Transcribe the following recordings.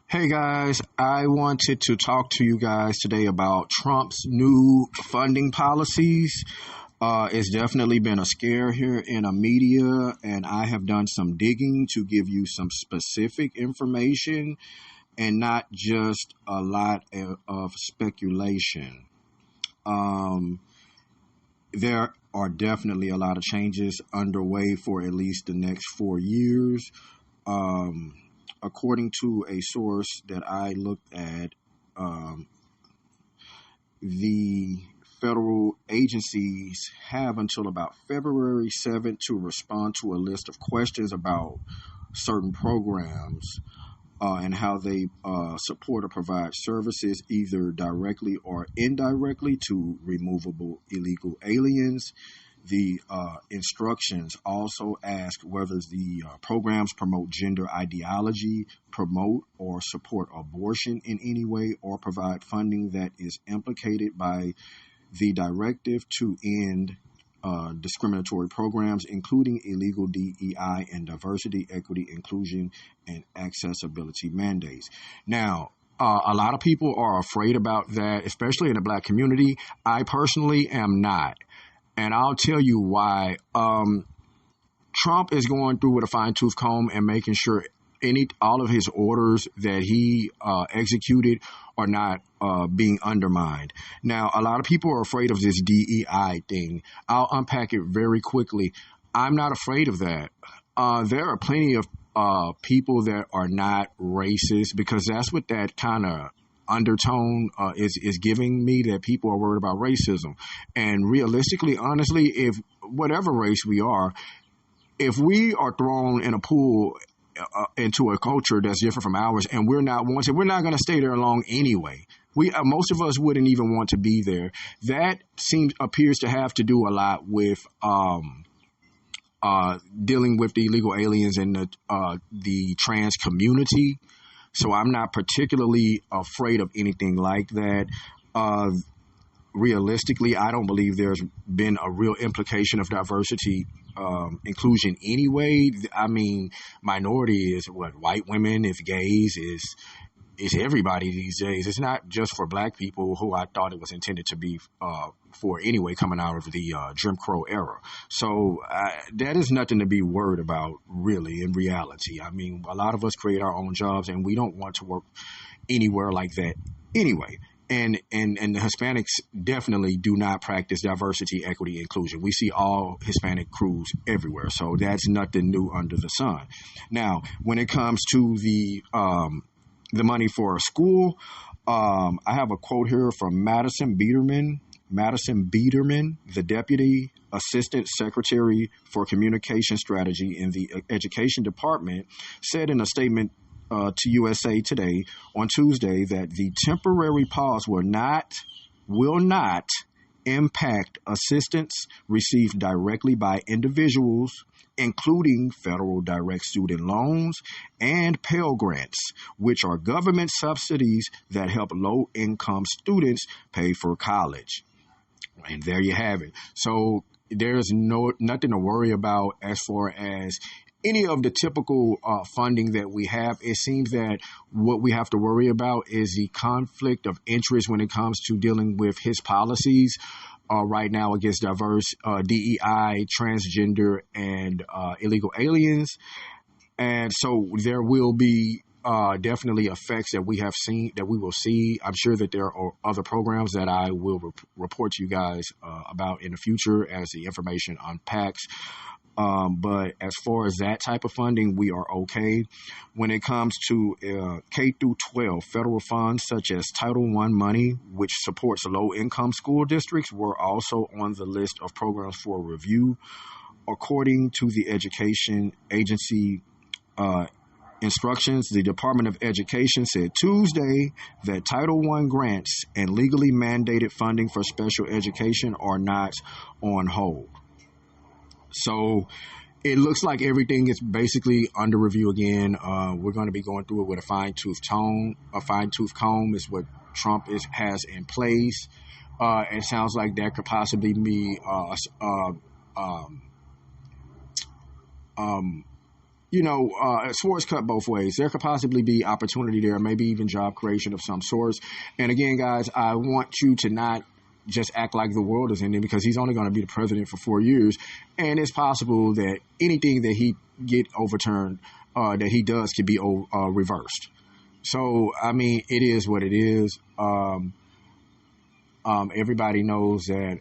Hey guys, I wanted to talk to you guys today about Trump's new funding policies. It's definitely been a scare here in the media, and I have done some digging to give you some specific information and not just a lot of speculation. Um, there are definitely a lot of changes underway for at least the next 4 years. Um, According to a source that I looked at, um, the federal agencies have until about February 7th to respond to a list of questions about certain programs and how they support or provide services either directly or indirectly to removable illegal aliens. The instructions also ask whether the programs promote gender ideology, promote or support abortion in any way, or provide funding that is implicated by the directive to end discriminatory programs, including illegal DEI and diversity, equity, inclusion, and accessibility mandates. Now, a lot of people are afraid about that, especially in the Black community. I personally am not. And I'll tell you why. Trump is going through with a fine tooth comb and making sure all of his orders that he executed are not being undermined. Now, a lot of people are afraid of this DEI thing. I'll unpack it very quickly. I'm not afraid of that. There are plenty of people that are not racist because that's what that kind of undertone is giving me, that people are worried about racism. And realistically, honestly, if whatever race we are, if we are thrown in a pool into a culture that's different from ours and we're not wanted, we're not going to stay there long anyway. We most of us wouldn't even want to be there. That appears to have to do a lot with dealing with the illegal aliens and the trans community. So I'm not particularly afraid of anything like that. Realistically, I don't believe there's been a real implication of diversity inclusion anyway. I mean, minority is what, white women, if gays, is everybody these days. It's not just for Black people, who I thought it was intended to be for anyway, coming out of the Jim Crow era. So that is nothing to be worried about, really, in reality. I mean, a lot of us create our own jobs, and we don't want to work anywhere like that anyway. And the Hispanics definitely do not practice diversity, equity, inclusion. We see all Hispanic crews everywhere, so that's nothing new under the sun. Now, when it comes to the money for a school, I have a quote here from Madison Biederman. Madison Biederman, the Deputy Assistant Secretary for Communication Strategy in the Education Department, said in a statement to USA Today on Tuesday that the temporary pause will not impact assistance received directly by individuals, including federal direct student loans and Pell Grants, which are government subsidies that help low-income students pay for college. And there you have it. So there's nothing to worry about as far as any of the typical funding that we have. It seems that what we have to worry about is the conflict of interest when it comes to dealing with his policies right now against diverse DEI, transgender, and illegal aliens. And so there will be definitely effects that we will see. I'm sure that there are other programs that I will report to you guys about in the future as the information unpacks. But as far as that type of funding, we are okay. When it comes to K through 12, federal funds such as Title I money, which supports low-income school districts, were also on the list of programs for review. According to the education agency instructions, the Department of Education said Tuesday that Title I grants and legally mandated funding for special education are not on hold. So it looks like everything is basically under review again. We're going to be going through it with a fine-tooth comb is what Trump has in place. It sounds like that could possibly be swords cut both ways. There could possibly be opportunity there, maybe even job creation of some sorts. And again, guys, I want you to not just act like the world is ending, because he's only going to be the president for 4 years. And it's possible that anything that he get overturned, that he does, could be reversed. So, I mean, it is what it is. Everybody knows that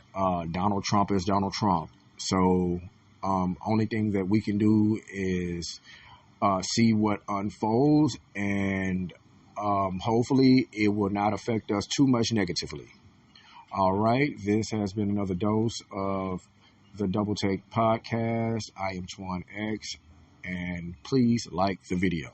Donald Trump is Donald Trump. So only thing that we can do is see what unfolds, and hopefully it will not affect us too much negatively. All right, this has been another dose of the Double Take Podcast. I am Twaun X, and please like the video.